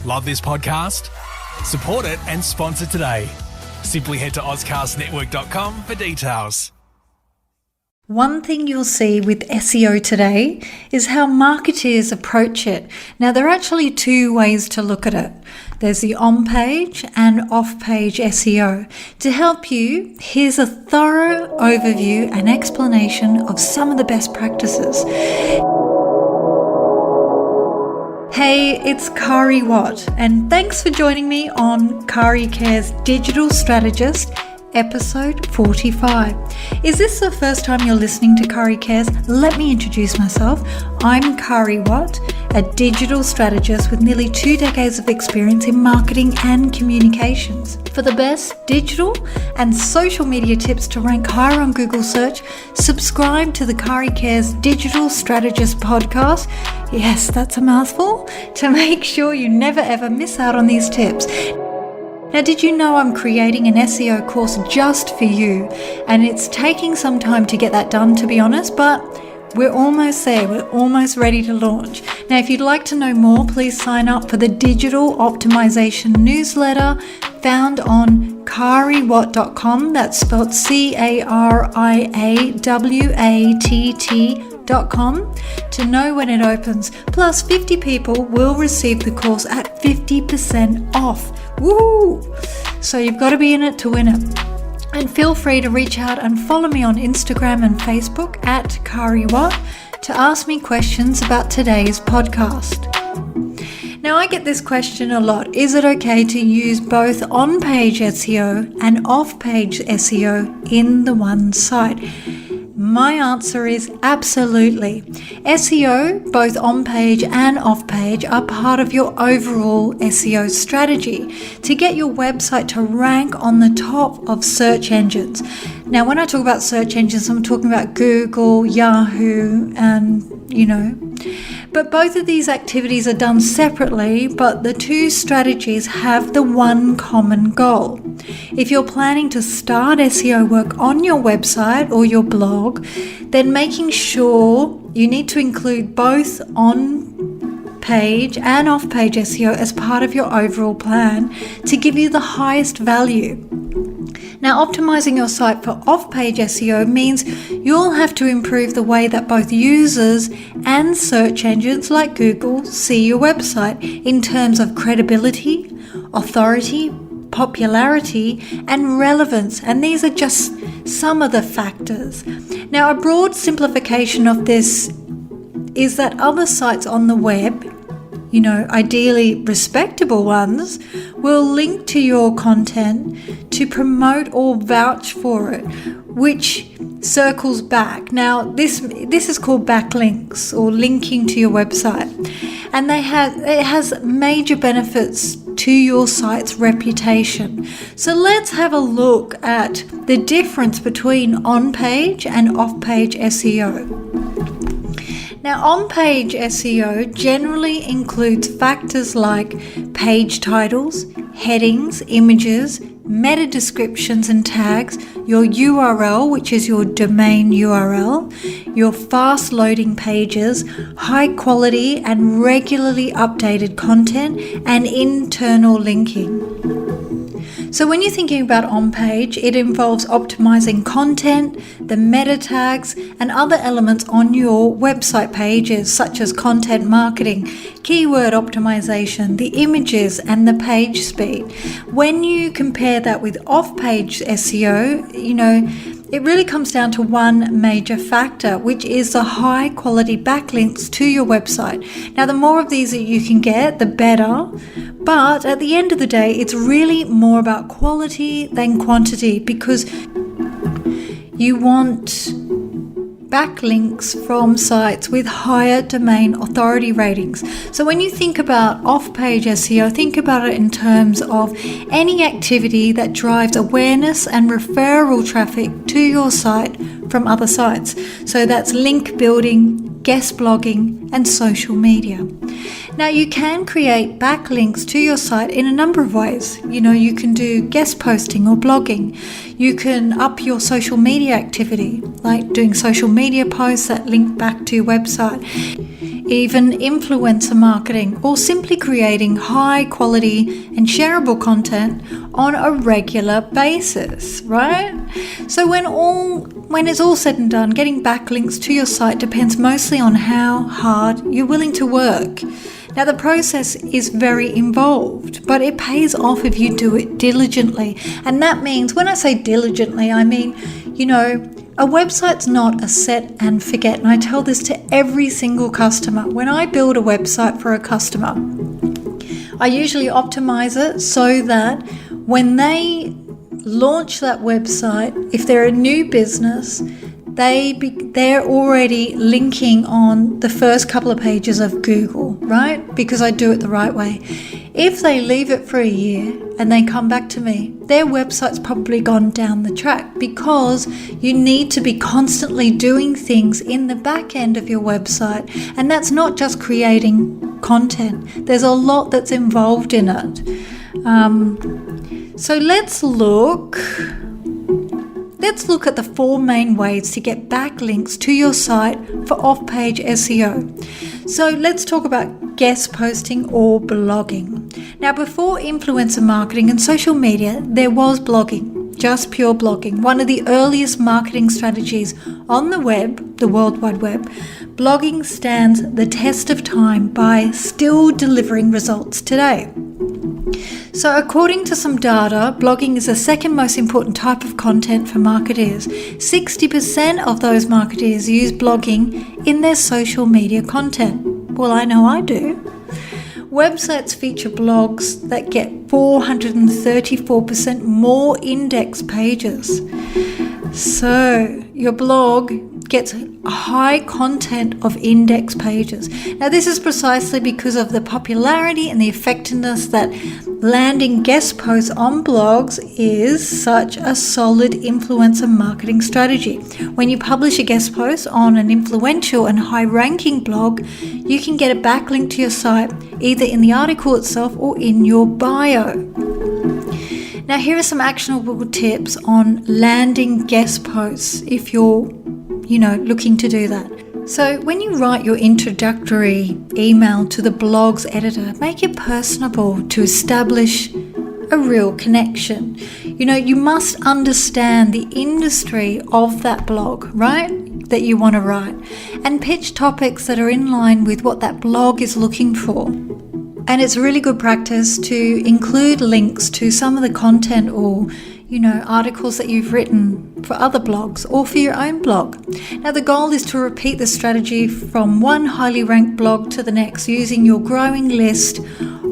Love this podcast? Support it and sponsor today. Simply head to ozcastnetwork.com for details. One thing you'll see with SEO today is how marketers approach it. Now, there are actually two ways to look at it. There's the on-page and off-page SEO. To help you, here's a thorough overview and explanation of some of the best practices. Hey, it's Kari Watt, and thanks for joining me on Kari Cares Digital Strategist, episode 45. Is this the first time you're listening to Kari Cares? Let me introduce myself. I'm Kari Watt, a digital strategist with nearly 2 decades of experience in marketing and communications. For the best digital and social media tips to rank higher on Google search, subscribe to the Kari Cares Digital Strategist podcast. Yes, that's a mouthful. To make sure you never ever miss out on these tips. Now, did you know I'm creating an SEO course just for you? And it's taking some time to get that done, to be honest, but we're almost there. We're almost ready to launch. Now, if you'd like to know more, please sign up for the Digital Optimization newsletter found on kariwatt.com. That's spelled CARIAWATT.com to know when it opens. Plus, 50 people will receive the course at 50% off. Woo! So you've got to be in it to win it. And feel free to reach out and follow me on Instagram and Facebook at Kari Watt to ask me questions about today's podcast. Now, I get this question a lot. Is it okay to use both on-page SEO and off-page SEO in the one site? My answer is absolutely. SEO, both on-page and off-page, are part of your overall SEO strategy to get your website to rank on the top of search engines. Now, when I talk about search engines, I'm talking about Google, Yahoo, and But both of these activities are done separately, but the two strategies have the one common goal. If you're planning to start SEO work on your website or your blog, then making sure you need to include both on-page and off-page SEO as part of your overall plan to give you the highest value. Now, optimizing your site for off-page SEO means you'll have to improve the way that both users and search engines like Google see your website in terms of credibility, authority, popularity, and relevance. And these are just some of the factors. Now, a broad simplification of this is that other sites on the web, ideally respectable ones, will link to your content to promote or vouch for it, which circles back. Now, this is called backlinks or linking to your website, and it has major benefits to your site's reputation. So let's have a look at the difference between on-page and off-page SEO. Now, on-page SEO generally includes factors like page titles, headings, images, meta descriptions and tags, your URL, which is your domain URL, your fast loading pages, high quality and regularly updated content, and internal linking. So when you're thinking about on-page, it involves optimizing content, the meta tags, and other elements on your website pages, such as content marketing, keyword optimization, the images, and the page speed. When you compare that with off-page SEO, it really comes down to one major factor, which is the high quality backlinks to your website. Now, the more of these that you can get, the better. But at the end of the day, it's really more about quality than quantity, because you want backlinks from sites with higher domain authority ratings. So when you think about off-page SEO, think about it in terms of any activity that drives awareness and referral traffic to your site from other sites. So that's link building, guest blogging, and social media. Now, you can create backlinks to your site in a number of ways. You can do guest posting or blogging. You can up your social media activity, like doing social media posts that link back to your website. even influencer marketing, or simply creating high quality and shareable content on a regular basis, right? So when it's all said and done, getting backlinks to your site depends mostly on how hard you're willing to work. Now, the process is very involved, but it pays off if you do it diligently. And that means, when I say diligently, I mean, a website's not a set and forget. And I tell this to every single customer. When I build a website for a customer, I usually optimize it so that when they launch that website, if they're a new business, they're already linking on the first couple of pages of Google, right? Because I do it the right way. If they leave it for a year and they come back to me, their website's probably gone down the track, because you need to be constantly doing things in the back end of your website. And that's not just creating content. There's a lot that's involved in it. So let's look at the 4 main ways to get backlinks to your site for off-page SEO. So let's talk about guest posting or blogging. Now, before influencer marketing and social media, there was blogging, just pure blogging, one of the earliest marketing strategies on the web, the World Wide Web. Blogging stands the test of time by still delivering results today. So according to some data, blogging is the second most important type of content for marketers. 60% of those marketers use blogging in their social media content. Well, I know I do. Websites feature blogs that get 434% more index pages. So your blog gets a high content of index pages. Now, this is precisely because of the popularity and the effectiveness that landing guest posts on blogs is such a solid influencer marketing strategy. When you publish a guest post on an influential and high-ranking blog, you can get a backlink to your site either in the article itself or in your bio. Now, here are some actionable tips on landing guest posts if you're looking to do that. So when you write your introductory email to the blog's editor, make it personable to establish a real connection. You must understand the industry of that blog, right? That you want to write, and pitch topics that are in line with what that blog is looking for. And it's really good practice to include links to some of the content or articles that you've written for other blogs or for your own blog. Now, the goal is to repeat the strategy from one highly ranked blog to the next, using your growing list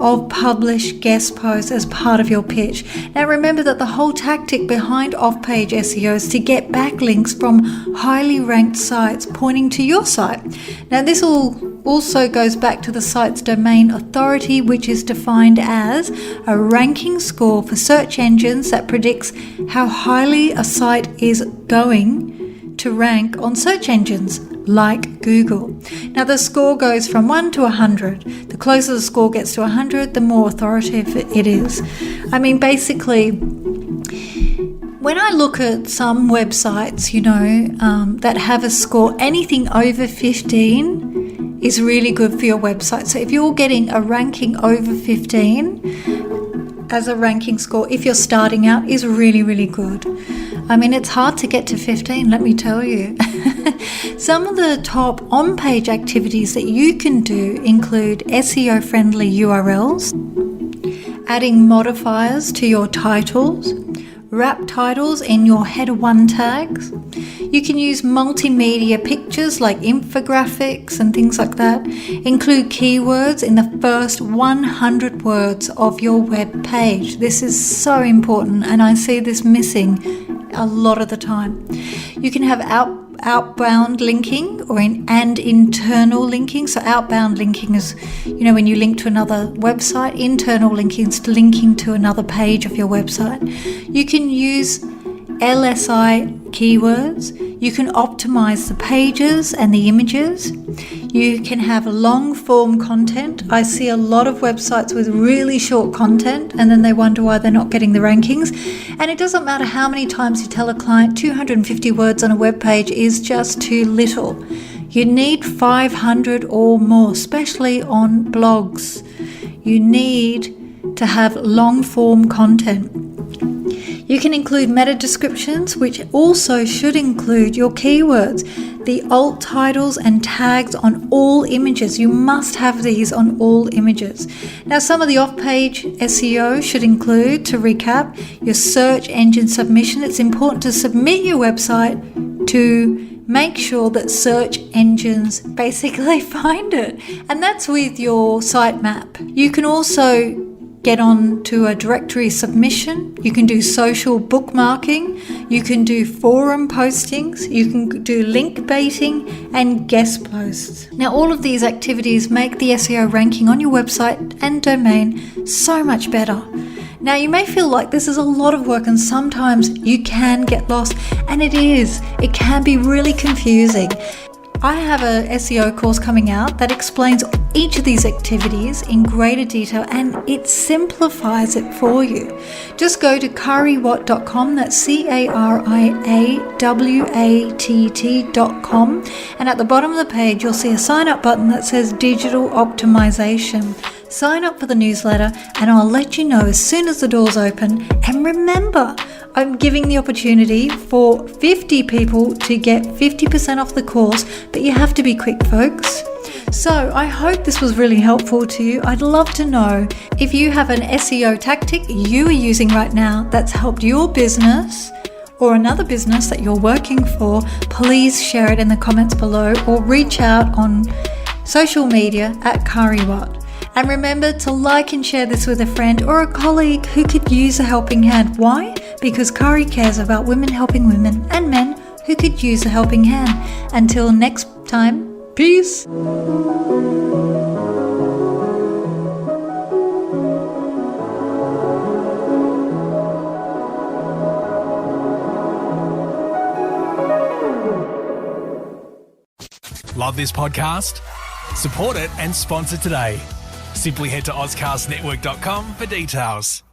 of published guest posts as part of your pitch. Now, remember that the whole tactic behind off-page SEO is to get backlinks from highly ranked sites pointing to your site. Now, this also goes back to the site's domain authority, which is defined as a ranking score for search engines that predicts how highly a site is going to rank on search engines like Google. Now, the score goes from 1 to 100. The closer the score gets to 100, the more authoritative it is. I mean, basically, when I look at some websites, that have a score anything over 15 is really good for your website. So if you're getting a ranking over 15 as a ranking score, if you're starting out, is really, really good. I mean, it's hard to get to 15, let me tell you. Some of the top on-page activities that you can do include SEO-friendly URLs, adding modifiers to your titles, wrap titles in your header 1 tags. You can use multimedia pictures like infographics and things like that. Include keywords in the first 100 words of your web page. This is so important, and I see this missing a lot of the time. You can have outbound linking and internal linking. So outbound linking is, when you link to another website. Internal linking is linking to another page of your website. You can use LSI keywords. You can optimize the pages and the images. You can have long form content. I see a lot of websites with really short content, and then they wonder why they're not getting the rankings. And it doesn't matter how many times you tell a client 250 words on a web page is just too little. You need 500 or more, especially on blogs. You need to have long form content. You can include meta descriptions, which also should include your keywords, the alt titles and tags on all images. You must have these on all images. Now, some of the off-page SEO should include, to recap, your search engine submission. It's important to submit your website to make sure that search engines basically find it. And that's with your sitemap. You can also get on to a directory submission. You can do social bookmarking. You can do forum postings. You can do link baiting and guest posts. Now, all of these activities make the SEO ranking on your website and domain so much better. Now, you may feel like this is a lot of work and sometimes you can get lost, and it is. It can be really confusing. I have a SEO course coming out that explains each of these activities in greater detail, and it simplifies it for you. Just go to kariwatt.com, that's CARIWATT.com, and at the bottom of the page you'll see a sign up button that says digital optimization. Sign up for the newsletter and I'll let you know as soon as the doors open. And remember, I'm giving the opportunity for 50 people to get 50% off the course, but you have to be quick, folks. So I hope this was really helpful to you. I'd love to know if you have an SEO tactic you are using right now that's helped your business or another business that you're working for. Please share it in the comments below or reach out on social media at Kariwatt. And remember to like and share this with a friend or a colleague who could use a helping hand. Why? Because Kari cares about women helping women and men who could use a helping hand. Until next time, peace. Love this podcast? Support it and sponsor today. Simply head to AuscastNetwork.com for details.